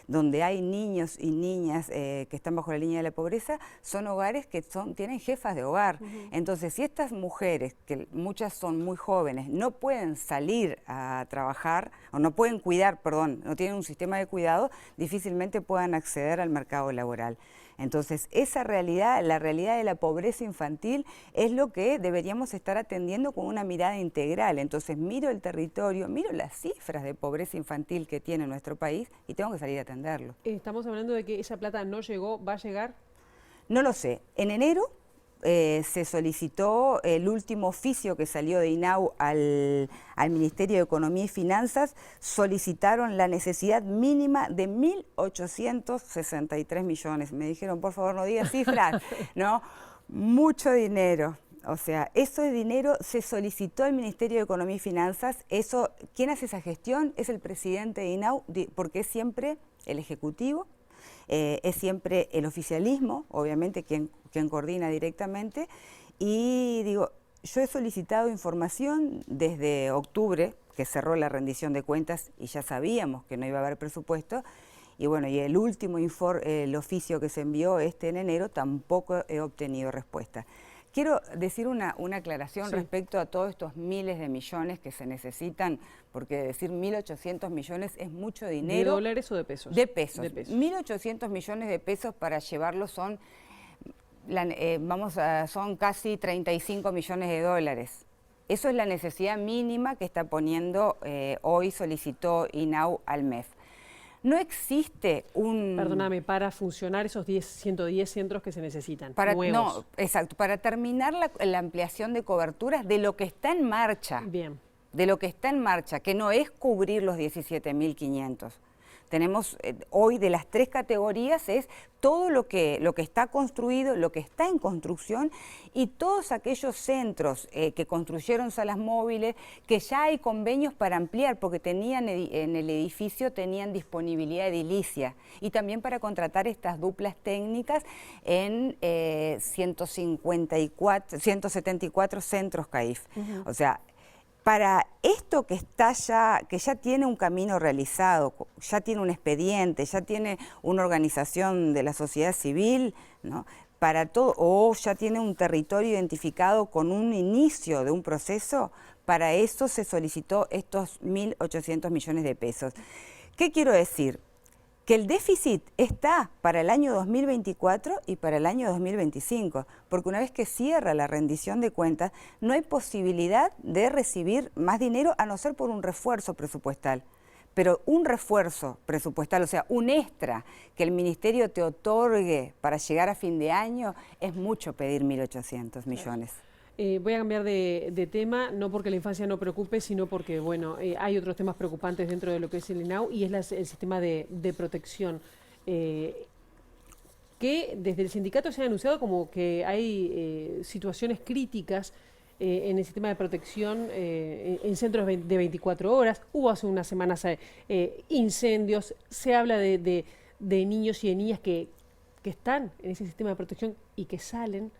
donde hay niños y niñas que están bajo la línea de la pobreza son hogares que tienen jefas de hogar. Entonces, si estas mujeres, que muchas son muy jóvenes, no pueden salir a trabajar, o no pueden cuidar, perdón, no tienen un sistema de cuidado, difícilmente puedan acceder al mercado laboral. Entonces, esa realidad, la realidad de la pobreza infantil, es lo que deberíamos estar atendiendo con una mirada integral. Entonces, miro el territorio, miro las cifras de pobreza infantil que tiene nuestro país y tengo que salir a atenderlo. ¿Estamos hablando de que esa plata no llegó, va a llegar? No lo sé. En enero se solicitó el último oficio que salió de INAU al Ministerio de Economía y Finanzas, solicitaron la necesidad mínima de 1.863 millones. Me dijeron, por favor, no digas cifras, ¿no? Mucho dinero. O sea, eso es dinero, se solicitó al Ministerio de Economía y Finanzas. Eso, ¿quién hace esa gestión? Es el presidente de INAU, porque es siempre el Ejecutivo. Es siempre el oficialismo, obviamente, quien coordina directamente, y digo, yo he solicitado información desde octubre, que cerró la rendición de cuentas y ya sabíamos que no iba a haber presupuesto, y bueno, y el último el oficio que se envió en enero, tampoco he obtenido respuesta. Quiero decir una aclaración respecto a todos estos miles de millones que se necesitan, porque decir 1.800 millones es mucho dinero. ¿De dólares o de pesos? De pesos. 1.800 millones de pesos para llevarlos son casi 35 millones de dólares. Eso es la necesidad mínima que está poniendo, hoy solicitó INAU al MEF. No existe un... Perdóname, para funcionar esos 110 centros que se necesitan, nuevos. No, exacto, para terminar la ampliación de coberturas de lo que está en marcha. Bien. De lo que está en marcha, que no es cubrir los 17.500. Tenemos hoy de las 3 categorías es todo lo que está construido, lo que está en construcción y todos aquellos centros que construyeron salas móviles, que ya hay convenios para ampliar porque tenían en el edificio tenían disponibilidad edilicia y también para contratar estas duplas técnicas en 174 centros CAIF. O sea, para esto que ya tiene un camino realizado, ya tiene un expediente, ya tiene una organización de la sociedad civil, ¿no? Para todo, o ya tiene un territorio identificado con un inicio de un proceso, para eso se solicitó estos 1.800 millones de pesos. ¿Qué quiero decir? Que el déficit está para el año 2024 y para el año 2025, porque una vez que cierra la rendición de cuentas, no hay posibilidad de recibir más dinero a no ser por un refuerzo presupuestal. Pero un refuerzo presupuestal, o sea, un extra que el Ministerio te otorgue para llegar a fin de año, es mucho pedir 1.800 millones. Voy a cambiar de tema, no porque la infancia no preocupe, sino porque, bueno, hay otros temas preocupantes dentro de lo que es el ENAU y es el sistema de protección. Que desde el sindicato se ha anunciado como que hay situaciones críticas en el sistema de protección en centros de 24 horas. Hubo hace unas semanas incendios, se habla de niños y de niñas que están en ese sistema de protección y que salen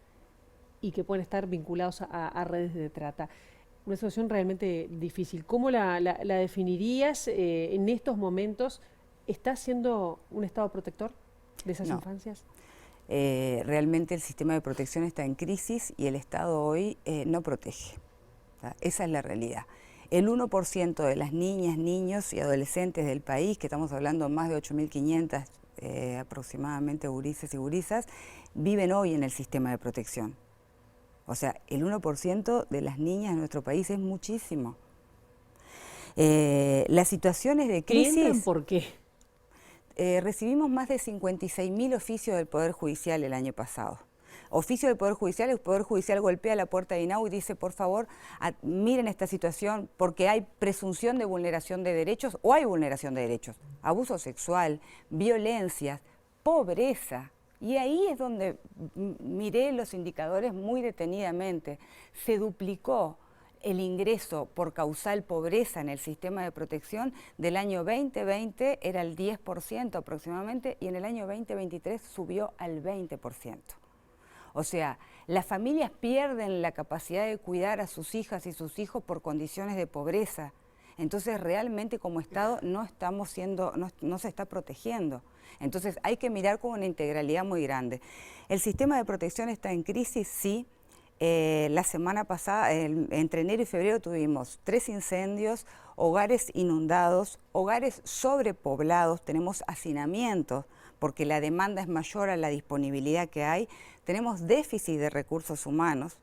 y que pueden estar vinculados a redes de trata. Una situación realmente difícil. ¿Cómo la definirías en estos momentos? ¿Está siendo un Estado protector de esas infancias? Realmente el sistema de protección está en crisis y el Estado hoy no protege. Esa es la realidad. El 1% de las niñas, niños y adolescentes del país, que estamos hablando más de 8.500 aproximadamente gurises y gurisas, viven hoy en el sistema de protección. O sea, el 1% de las niñas en nuestro país es muchísimo. Las situaciones de crisis... ¿Por qué? Recibimos más de 56.000 oficios del Poder Judicial el año pasado. Oficio del Poder Judicial, el Poder Judicial golpea la puerta de INAU y dice, por favor, miren esta situación porque hay presunción de vulneración de derechos o hay vulneración de derechos. Abuso sexual, violencias, pobreza. Y ahí es donde miré los indicadores muy detenidamente. Se duplicó el ingreso por causal pobreza en el sistema de protección del año 2020, era el 10% aproximadamente, y en el año 2023 subió al 20%. O sea, las familias pierden la capacidad de cuidar a sus hijas y sus hijos por condiciones de pobreza. Entonces, realmente como Estado no estamos no se está protegiendo. Entonces, hay que mirar con una integralidad muy grande. ¿El sistema de protección está en crisis? Sí. La semana pasada, entre enero y febrero, tuvimos 3 incendios, hogares inundados, hogares sobrepoblados, tenemos hacinamientos, porque la demanda es mayor a la disponibilidad que hay, tenemos déficit de recursos humanos,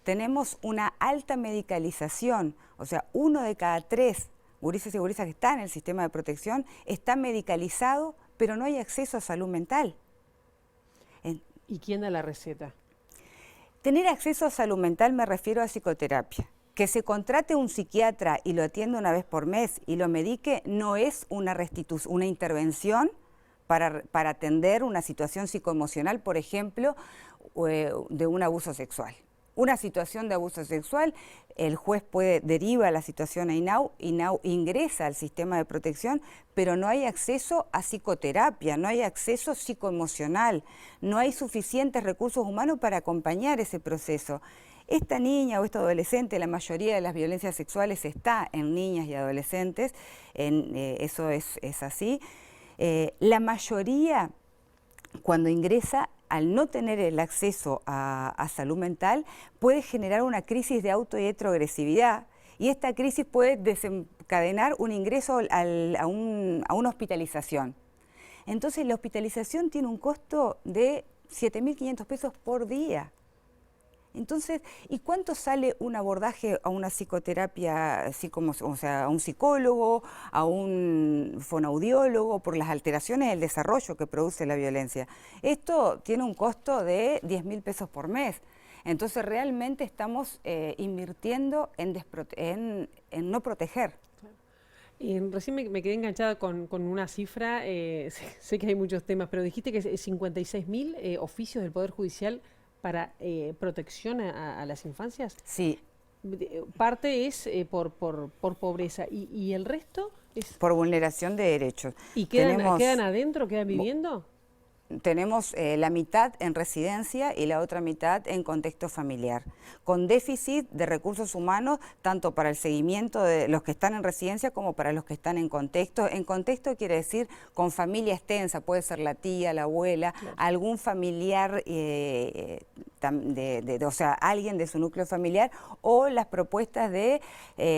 tenemos una alta medicalización, o sea, 1 de cada 3 gurises y gurisas que están en el sistema de protección está medicalizado, pero no hay acceso a salud mental. ¿Y quién da la receta? Tener acceso a salud mental me refiero a psicoterapia. Que se contrate un psiquiatra y lo atienda una vez por mes y lo medique no es una intervención para atender una situación psicoemocional, por ejemplo, de un abuso sexual. Una situación de abuso sexual, el juez deriva la situación a INAU ingresa al sistema de protección, pero no hay acceso a psicoterapia, no hay acceso psicoemocional, no hay suficientes recursos humanos para acompañar ese proceso. Esta niña o este adolescente, la mayoría de las violencias sexuales está en niñas y adolescentes, eso es así. La mayoría, cuando ingresa, al no tener el acceso a salud mental, puede generar una crisis de auto y heteroagresividad, y esta crisis puede desencadenar un ingreso a una hospitalización. Entonces, la hospitalización tiene un costo de 7.500 pesos por día. Entonces, ¿y cuánto sale un abordaje a una psicoterapia, o sea, a un psicólogo, a un fonoaudiólogo, por las alteraciones del desarrollo que produce la violencia? Esto tiene un costo de 10.000 pesos por mes. Entonces, realmente estamos invirtiendo en no proteger. Y recién me quedé enganchada con una cifra, sé que hay muchos temas, pero dijiste que 56.000 oficios del Poder Judicial para protección a las infancias. Sí. Parte es por pobreza y el resto es... Por vulneración de derechos. ¿Y quedan adentro, quedan viviendo? Tenemos la mitad en residencia y la otra mitad en contexto familiar, con déficit de recursos humanos, tanto para el seguimiento de los que están en residencia como para los que están en contexto. En contexto quiere decir con familia extensa, puede ser la tía, la abuela, claro, algún familiar, o sea, alguien de su núcleo familiar, o las propuestas de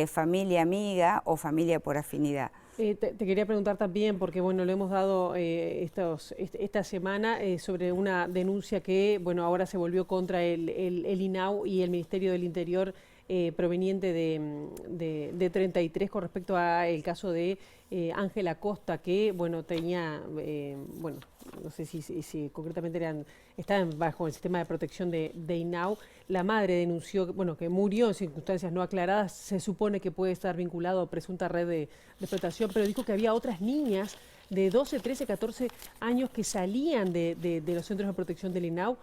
familia amiga o familia por afinidad. Te quería preguntar también, porque bueno, le hemos dado esta semana sobre una denuncia que bueno ahora se volvió contra el INAU y el Ministerio del Interior proveniente de 33 con respecto al caso de Ángela Costa, que bueno tenía, bueno, no sé si concretamente estaban bajo el sistema de protección de INAU. La madre denunció bueno, que murió en circunstancias no aclaradas, se supone que puede estar vinculado a presunta red de explotación, pero dijo que había otras niñas de 12, 13, 14 años que salían de los centros de protección del INAU.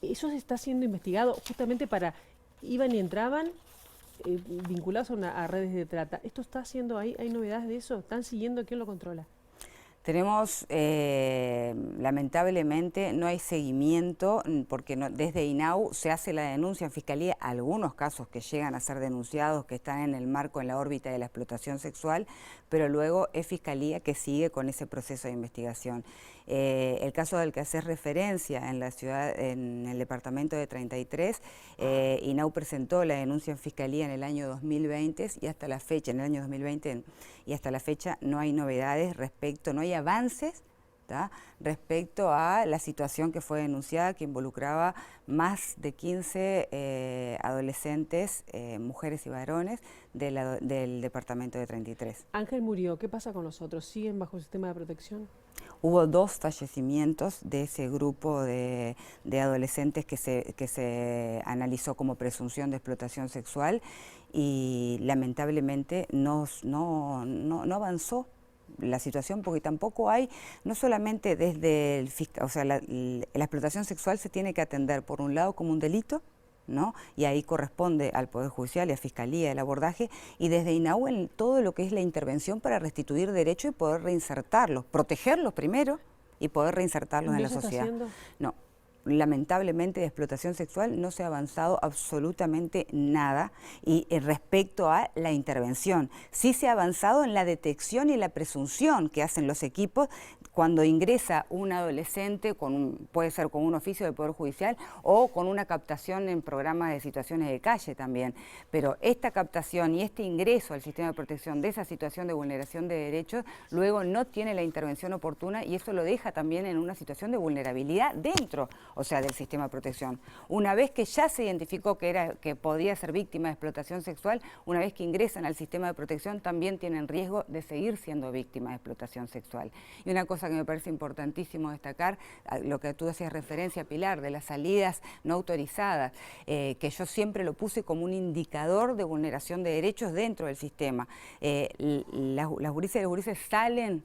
Eso se está siendo investigado justamente para... Iban y entraban vinculados a redes de trata. ¿Esto está haciendo ahí? ¿Hay novedades de eso? ¿Están siguiendo? ¿Quién lo controla? Tenemos, lamentablemente, no hay seguimiento, porque desde INAU se hace la denuncia en Fiscalía, algunos casos que llegan a ser denunciados, que están en el marco, en la órbita de la explotación sexual, pero luego es Fiscalía que sigue con ese proceso de investigación. El caso del que haces referencia en la ciudad, en el departamento de 33, INAU presentó la denuncia en Fiscalía en el año 2020 y hasta la fecha, en el año 2020 y hasta la fecha no hay novedades respecto, no hay avances respecto a la situación que fue denunciada, que involucraba más de 15 adolescentes, mujeres y varones del departamento de 33. Ángel murió, ¿qué pasa con los otros? ¿Siguen bajo el sistema de protección? Hubo 2 fallecimientos de ese grupo de adolescentes que se analizó como presunción de explotación sexual y lamentablemente no avanzó la situación, porque tampoco hay, no solamente desde el fiscal, o sea, la explotación sexual se tiene que atender por un lado como un delito, ¿no? Y ahí corresponde al Poder Judicial y a Fiscalía el abordaje, y desde INAU en todo lo que es la intervención para restituir derechos y poder reinsertarlos, protegerlos primero y poder reinsertarlos en la sociedad. No. Lamentablemente de explotación sexual no se ha avanzado absolutamente nada y respecto a la intervención. Sí se ha avanzado en la detección y la presunción que hacen los equipos cuando ingresa un adolescente, puede ser con un oficio del Poder Judicial o con una captación en programas de situaciones de calle también. Pero esta captación y este ingreso al sistema de protección de esa situación de vulneración de derechos luego no tiene la intervención oportuna y eso lo deja también en una situación de vulnerabilidad dentro, o sea, del sistema de protección. Una vez que ya se identificó que podía ser víctima de explotación sexual, una vez que ingresan al sistema de protección también tienen riesgo de seguir siendo víctimas de explotación sexual. Y una cosa que me parece importantísimo destacar, lo que tú hacías referencia, Pilar, de las salidas no autorizadas, que yo siempre lo puse como un indicador de vulneración de derechos dentro del sistema. Las gurises y los gurises salen,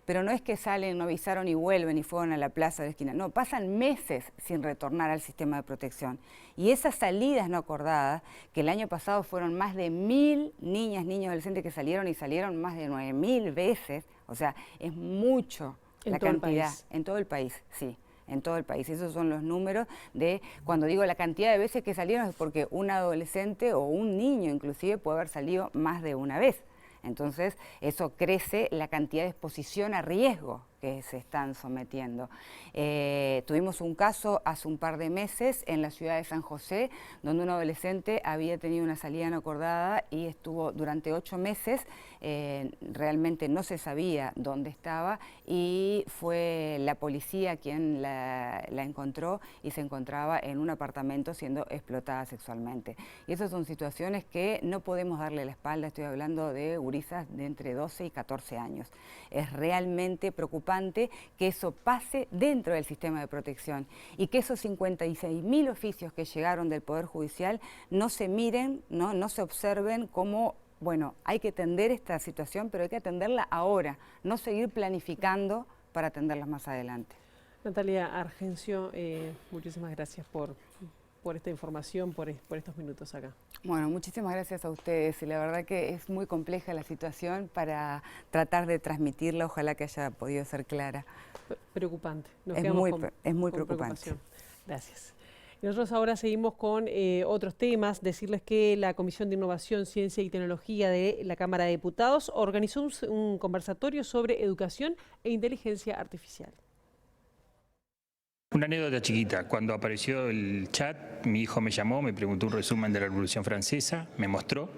pero no es que salen, no avisaron y vuelven y fueron a la plaza de esquina, no, pasan meses sin retornar al sistema de protección. Y esas salidas no acordadas, que el año pasado fueron más de 1000 niñas, niños, adolescentes que salieron y salieron más de 9000 veces, o sea, es mucho la cantidad. En todo el país, sí. En todo el país. Esos son los números de, cuando digo la cantidad de veces que salieron, es porque un adolescente o un niño inclusive puede haber salido más de una vez. Entonces, eso crece la cantidad de exposición a riesgo que se están sometiendo. Tuvimos un caso hace un par de meses en la ciudad de San José, donde un adolescente había tenido una salida no acordada y estuvo durante 8 meses, realmente no se sabía dónde estaba y fue la policía quien la encontró y se encontraba en un apartamento siendo explotada sexualmente. Y esas son situaciones que no podemos darle la espalda, estoy hablando de gurisas de entre 12 y 14 años. Es realmente preocupante que eso pase dentro del sistema de protección y que esos 56.000 oficios que llegaron del Poder Judicial no se miren, no se observen como, bueno, hay que atender esta situación, pero hay que atenderla ahora, no seguir planificando para atenderlas más adelante. Natalia Argencio, muchísimas gracias por esta información, por estos minutos acá. Bueno, muchísimas gracias a ustedes. Y la verdad que es muy compleja la situación para tratar de transmitirla. Ojalá que haya podido ser clara. Preocupante. Es muy preocupante. Gracias. Y nosotros ahora seguimos con otros temas. Decirles que la Comisión de Innovación, Ciencia y Tecnología de la Cámara de Diputados organizó un conversatorio sobre educación e inteligencia artificial. Una anécdota chiquita, cuando apareció el chat, mi hijo me llamó, me preguntó un resumen de la Revolución Francesa, me mostró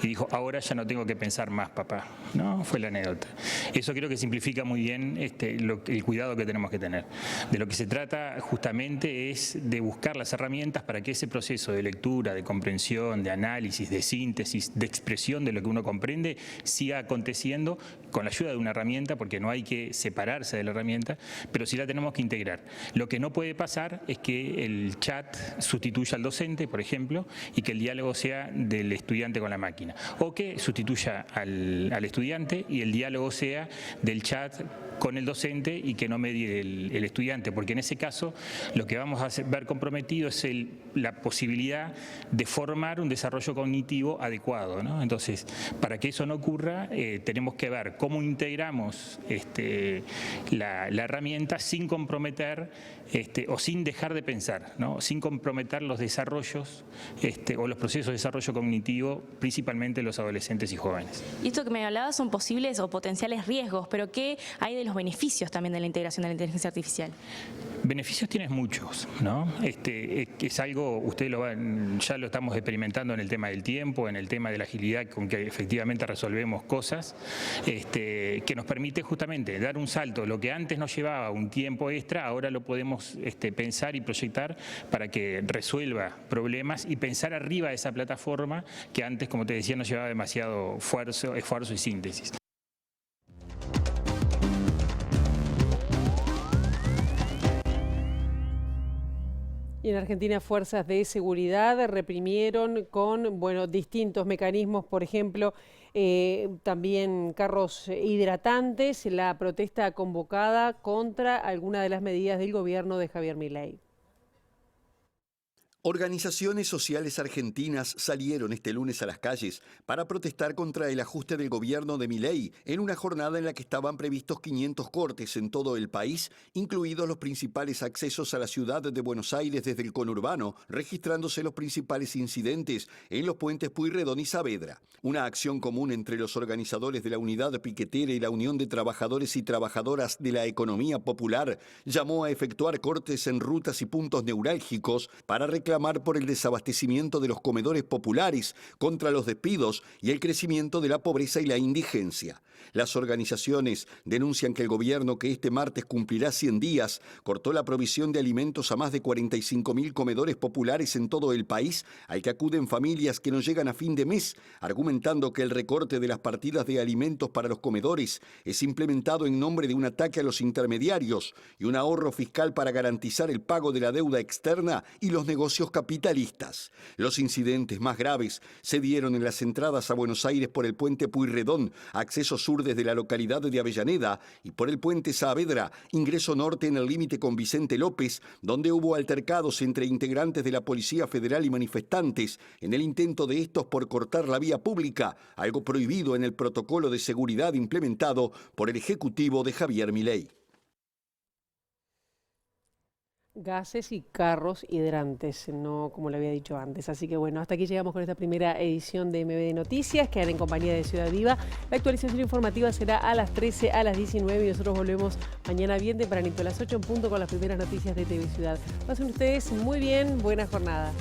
y dijo, ahora ya no tengo que pensar más, papá. No, fue la anécdota. Eso creo que simplifica muy bien el cuidado que tenemos que tener. De lo que se trata justamente es de buscar las herramientas para que ese proceso de lectura, de comprensión, de análisis, de síntesis, de expresión de lo que uno comprende, siga aconteciendo con la ayuda de una herramienta, porque no hay que separarse de la herramienta, pero sí la tenemos que integrar. Lo que no puede pasar es que el chat sustituya al docente, por ejemplo, y que el diálogo sea del estudiante con la máquina, o que sustituya al estudiante y el diálogo sea del chat con el docente y que no medie el estudiante, porque en ese caso lo que vamos a ver comprometido es la posibilidad de formar un desarrollo cognitivo adecuado, ¿no? Entonces, para que eso no ocurra, tenemos que ver cómo integramos la herramienta sin comprometer o sin dejar de pensar, ¿no? Sin comprometer los desarrollos o los procesos de desarrollo cognitivo, principalmente en los adolescentes y jóvenes. Y esto que me hablaba son posibles o potenciales riesgos, pero ¿qué hay de los beneficios también de la integración de la inteligencia artificial? Beneficios tienes muchos, ¿no? Es algo, ya lo estamos experimentando en el tema del tiempo, en el tema de la agilidad con que efectivamente resolvemos cosas, que nos permite justamente dar un salto. Lo que antes nos llevaba un tiempo extra, ahora lo podemos pensar y proyectar para que resuelva problemas y pensar arriba de esa plataforma que antes, como te decía, nos llevaba demasiado esfuerzo y síntesis. Y en Argentina, fuerzas de seguridad reprimieron con distintos mecanismos, por ejemplo, también carros hidratantes, la protesta convocada contra alguna de las medidas del gobierno de Javier Milei. Organizaciones sociales argentinas salieron este lunes a las calles para protestar contra el ajuste del gobierno de Milei en una jornada en la que estaban previstos 500 cortes en todo el país, incluidos los principales accesos a la ciudad de Buenos Aires desde el conurbano, registrándose los principales incidentes en los puentes Pueyrredón y Saavedra. Una acción común entre los organizadores de la Unidad Piquetera y la Unión de Trabajadores y Trabajadoras de la Economía Popular llamó a efectuar cortes en rutas y puntos neurálgicos para reclamar por el desabastecimiento de los comedores populares, contra los despidos y el crecimiento de la pobreza y la indigencia. Las organizaciones denuncian que el gobierno, que este martes cumplirá 100 días, cortó la provisión de alimentos a más de 45.000 comedores populares en todo el país, al que acuden familias que no llegan a fin de mes, argumentando que el recorte de las partidas de alimentos para los comedores es implementado en nombre de un ataque a los intermediarios y un ahorro fiscal para garantizar el pago de la deuda externa y los negocios capitalistas. Los incidentes más graves se dieron en las entradas a Buenos Aires por el puente Pueyrredón, acceso sur desde la localidad de Avellaneda, y por el puente Saavedra, ingreso norte en el límite con Vicente López, donde hubo altercados entre integrantes de la Policía Federal y manifestantes en el intento de estos por cortar la vía pública, algo prohibido en el protocolo de seguridad implementado por el Ejecutivo de Javier Milei. Gases y carros hidrantes, no como le había dicho antes. Así que hasta aquí llegamos con esta primera edición de MBD Noticias. Quedan en compañía de Ciudad Viva. La actualización informativa será a las 13, a las 19 y nosotros volvemos mañana bien tempranito a las 8 en punto con las primeras noticias de TV Ciudad. Pasen ustedes muy bien, buena jornada.